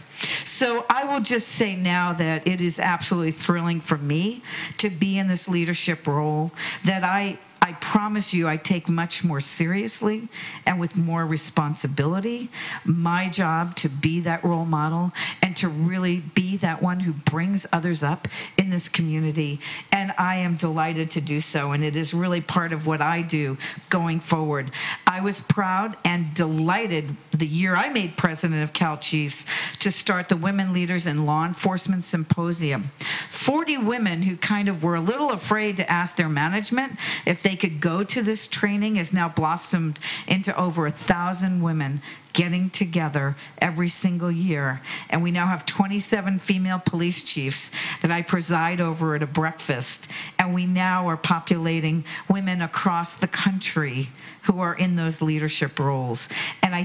So I will just say now that it is absolutely thrilling for me to be in this leadership role, that I promise you I take much more seriously and with more responsibility my job to be that role model and to really be that one who brings others up in this community. And I am delighted to do so, and it is really part of what I do going forward. I was proud and delighted the year I made president of Cal Chiefs to start the Women Leaders in Law Enforcement Symposium. 40 women who kind of were a little afraid to ask their management if they could go to this training has now blossomed into over 1,000 women getting together every single year. And we now have 27 female police chiefs that I preside over at a breakfast. And we now are populating women across the country who are in those leadership roles. And I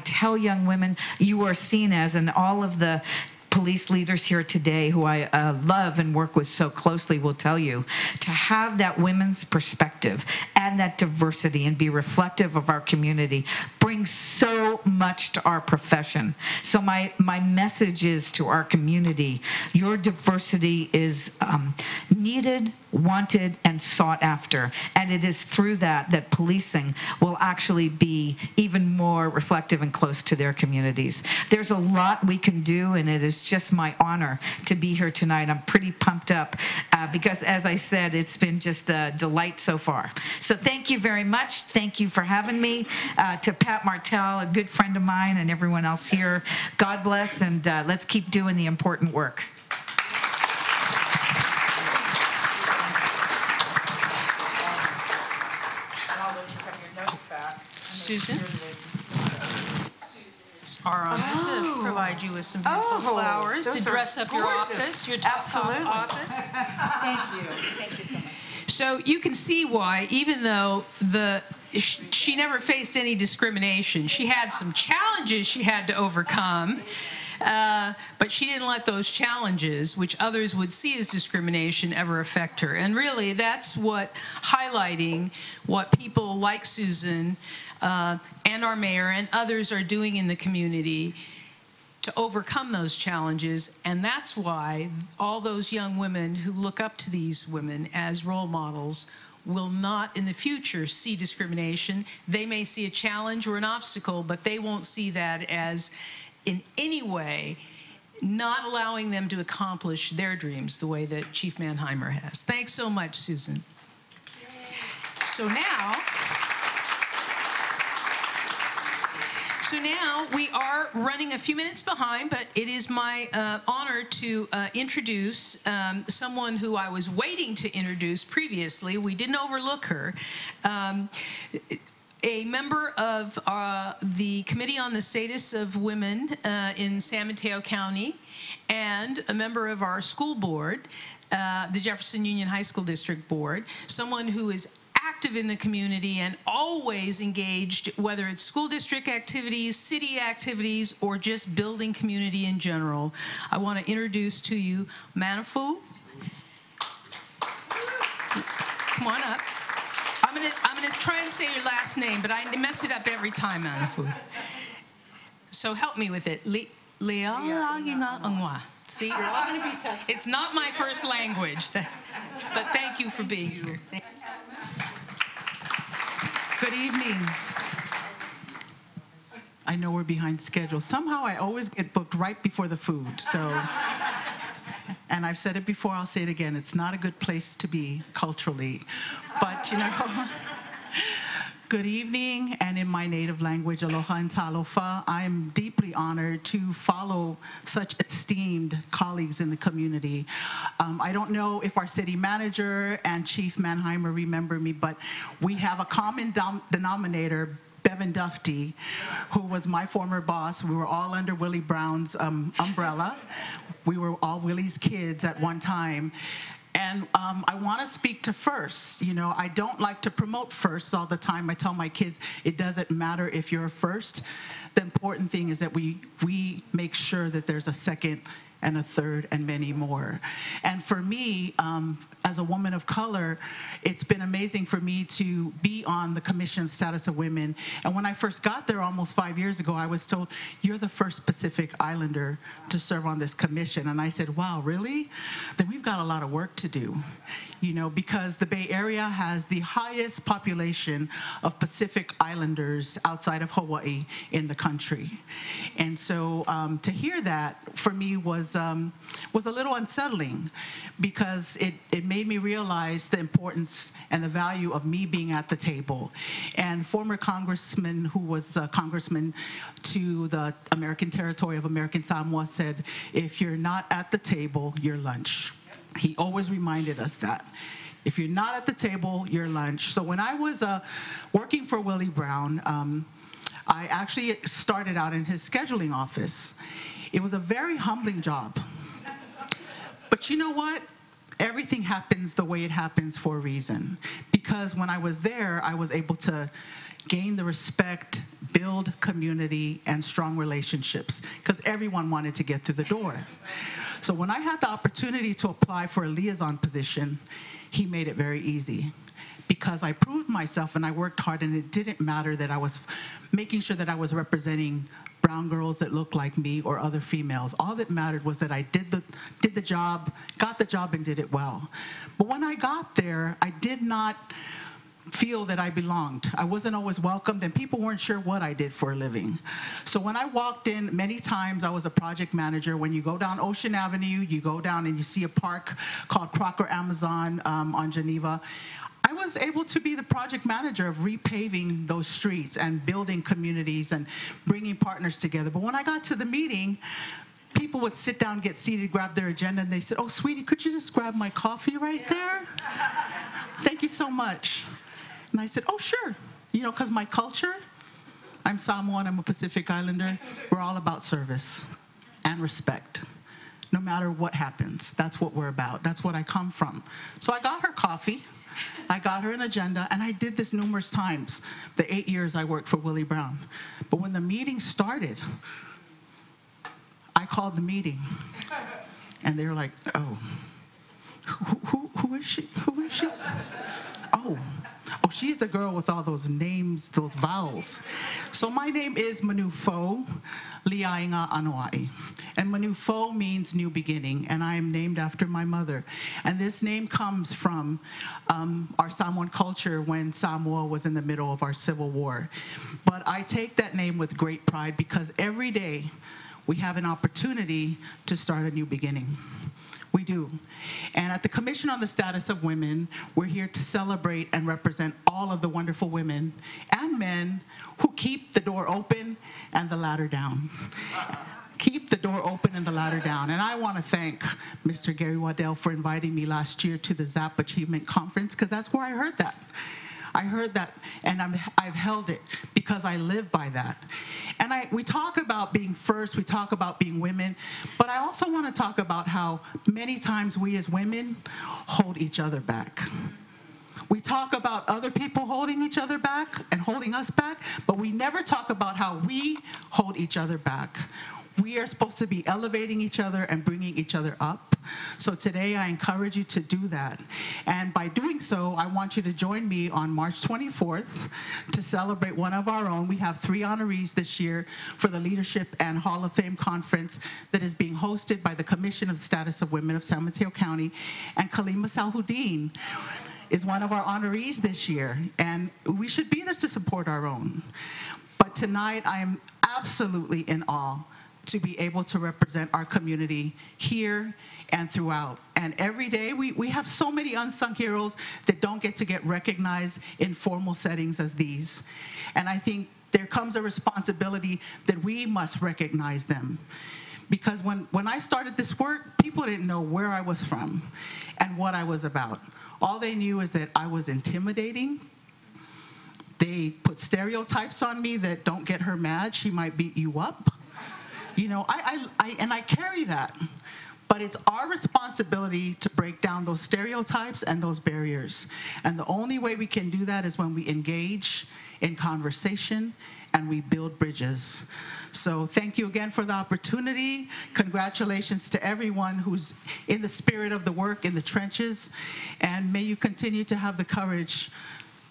tell young women, you are seen as, and all of the police leaders here today who I love and work with so closely will tell you, to have that women's perspective and that diversity and be reflective of our community brings so much to our profession. So my message is to our community, your diversity is needed, wanted, and sought after. And it is through that policing will actually be even more reflective and close to their communities. There's a lot we can do, and it is just my honor to be here tonight. I'm pretty pumped up because, as I said, it's been just a delight so far. So thank you very much. Thank you for having me. To Pat Martell, a good friend of mine, and everyone else here, God bless, and let's keep doing the important work. Susan? It's our honor to provide you with some beautiful flowers to dress up your office, your top office. Thank you. Thank you so much. So you can see why, even though she never faced any discrimination, she had some challenges she had to overcome. But she didn't let those challenges, which others would see as discrimination, ever affect her. And really, that's what highlighting what people like Susan and our mayor and others are doing in the community to overcome those challenges. And that's why all those young women who look up to these women as role models will not in the future see discrimination. They may see a challenge or an obstacle, but they won't see that as in any way not allowing them to accomplish their dreams the way that Chief Manheimer has. Thanks so much, Susan. So now we are running a few minutes behind, but it is my honor to introduce someone who I was waiting to introduce previously. We didn't overlook her. A member of the Committee on the Status of Women in San Mateo County, and a member of our school board, the Jefferson Union High School District Board, someone who is active in the community and always engaged, whether it's school district activities, city activities, or just building community in general. I want to introduce to you Manifu. Come on up. I'm gonna try and say your last name, but I mess it up every time, Manifu. So help me with it. See? It's not my first language, but thank you for being here. Good evening. I know we're behind schedule. Somehow I always get booked right before the food, so. And I've said it before, I'll say it again, it's not a good place to be culturally. But, you know, good evening, and in my native language, aloha and talofa. I'm deeply honored to follow such esteemed colleagues in the community. I don't know if our city manager and Chief Manheimer remember me, but we have a common denominator Bevan Dufty, who was my former boss. We were all under Willie Brown's umbrella. We were all Willie's kids at one time. And I want to speak to firsts. You know, I don't like to promote firsts all the time. I tell my kids, it doesn't matter if you're a first. The important thing is that we make sure that there's a second and a third and many more. And for me, as a woman of color, it's been amazing for me to be on the Commission on Status of Women. And when I first got there almost 5 years ago, I was told, you're the first Pacific Islander to serve on this commission. And I said, wow, really? Then we've got a lot of work to do. You know, because the Bay Area has the highest population of Pacific Islanders outside of Hawaii in the country. And so to hear that for me was a little unsettling, because it made me realize the importance and the value of me being at the table. And former congressman who was a congressman to the American territory of American Samoa said, if you're not at the table, you're lunch. He always reminded us that. If you're not at the table, you're lunch. So when I was working for Willie Brown, I actually started out in his scheduling office. It was a very humbling job. But you know what? Everything happens the way it happens for a reason. Because when I was there, I was able to gain the respect, build community, and strong relationships, because everyone wanted to get through the door. So when I had the opportunity to apply for a liaison position, he made it very easy, because I proved myself and I worked hard, and it didn't matter that I was making sure that I was representing brown girls that looked like me or other females. All that mattered was that I did the job, got the job, and did it well. But when I got there, I did not feel that I belonged. I wasn't always welcomed, and people weren't sure what I did for a living. So when I walked in, many times I was a project manager. When you go down Ocean Avenue, you go down and you see a park called Crocker Amazon on Geneva. I was able to be the project manager of repaving those streets and building communities and bringing partners together. But when I got to the meeting, people would sit down, get seated, grab their agenda, and they said, oh, sweetie, could you just grab my coffee right there? Thank you so much. And I said, oh, sure. You know, because my culture, I'm Samoan, I'm a Pacific Islander. We're all about service and respect. No matter what happens, that's what we're about. That's what I come from. So I got her coffee. I got her an agenda, and I did this numerous times, the 8 years I worked for Willie Brown. But when the meeting started, I called the meeting, and they were like, oh, who is she? Who is she? Oh, she's the girl with all those names, those vowels. So my name is Manufo Liainga Anuai. And Manufo means new beginning, and I am named after my mother. And this name comes from our Samoan culture when Samoa was in the middle of our Civil War. But I take that name with great pride, because every day we have an opportunity to start a new beginning. We do. And at the Commission on the Status of Women, we're here to celebrate and represent all of the wonderful women and men who keep the door open and the ladder down. Keep the door open and the ladder down. And I want to thank Mr. Gary Waddell for inviting me last year to the ZAP Achievement Conference, because that's where I heard that. I heard that, and I've held it, because I live by that. And we talk about being first, we talk about being women, but I also want to talk about how many times we as women hold each other back. We talk about other people holding each other back and holding us back, but we never talk about how we hold each other back. We are supposed to be elevating each other and bringing each other up. So today I encourage you to do that. And by doing so, I want you to join me on March 24th to celebrate one of our own. We have 3 honorees this year for the Leadership and Hall of Fame Conference that is being hosted by the Commission of the Status of Women of San Mateo County. And Kalima Salhuddin is one of our honorees this year. And we should be there to support our own. But tonight I am absolutely in awe to be able to represent our community here and throughout. And every day, we have so many unsung heroes that don't get to get recognized in formal settings as these. And I think there comes a responsibility that we must recognize them. Because when I started this work, people didn't know where I was from and what I was about. All they knew is that I was intimidating, They put stereotypes on me that don't get her mad. She might beat you up. You know, I carry that. But it's our responsibility to break down those stereotypes and those barriers. And the only way we can do that is when we engage in conversation and we build bridges. So thank you again for the opportunity. Congratulations to everyone who's in the spirit of the work in the trenches. And may you continue to have the courage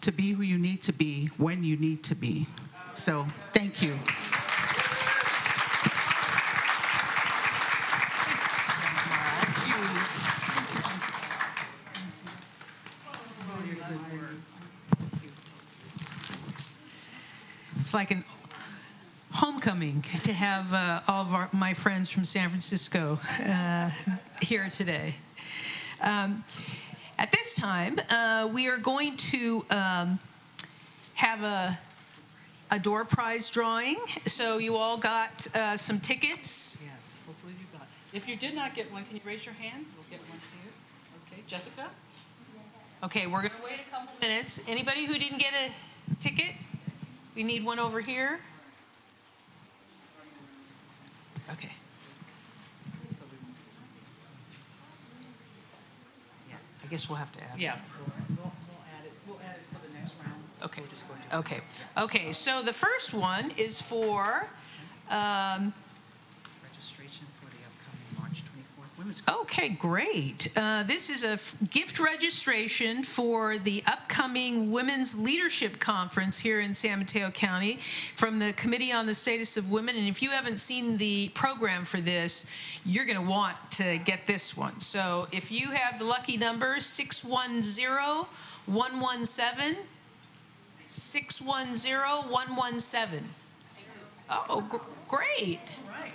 to be who you need to be when you need to be. So thank you. It's like an homecoming to have all of my friends from San Francisco here today. At this time, we are going to have a door prize drawing. So you all got some tickets. Yes, hopefully you got it. If you did not get one, can you raise your hand? We'll get one for you. Okay, Jessica? Okay, we're going to wait a couple minutes. Anybody who didn't get a ticket? We need one over here. Okay. I guess we'll have to add. Yeah, we'll add it. We'll add it for the next round. Okay. We'll just go into Okay. Okay. So the first one is for. Registration for the upcoming March 24th Women's Conference. Okay, great. This is a gift registration for the upcoming Women's Leadership Conference here in San Mateo County from the Committee on the Status of Women. And if you haven't seen the program for this, you're going to want to get this one. So if you have the lucky number 610-117, 610-117. Oh, great. All right.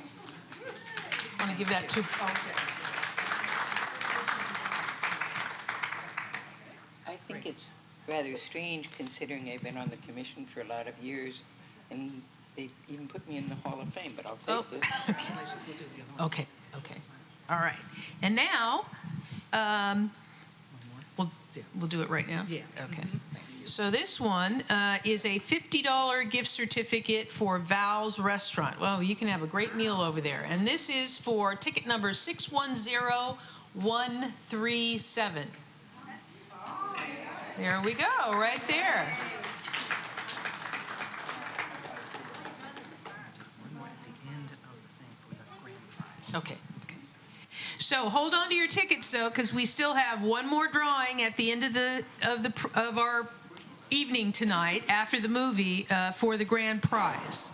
I want to give that to. I think it's rather strange considering I've been on the commission for a lot of years, and they even put me in the Hall of Fame, but I'll take this. Okay. All right. And now, we'll do it right now? Yeah. Okay. So this one is a $50 gift certificate for Val's Restaurant. Well, you can have a great meal over there. And this is for ticket number 610137. There we go, right there. One more at the end of the thing for the grand prize. Okay. So hold on to your tickets, though, because we still have one more drawing at the end of our evening tonight after the movie for the grand prize.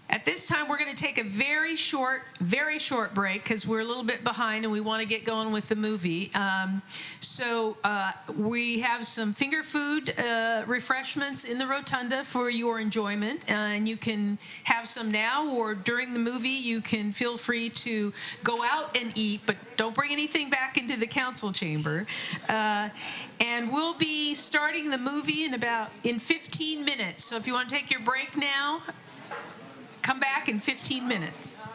At this time, we're going to take a very short break because we're a little bit behind and we want to get going with the movie. So we have some finger food refreshments in the rotunda for your enjoyment. And you can have some now, or during the movie, you can feel free to go out and eat, but don't bring anything back into the council chamber. And we'll be starting the movie in 15 minutes. So if you want to take your break now, come back in 15 minutes.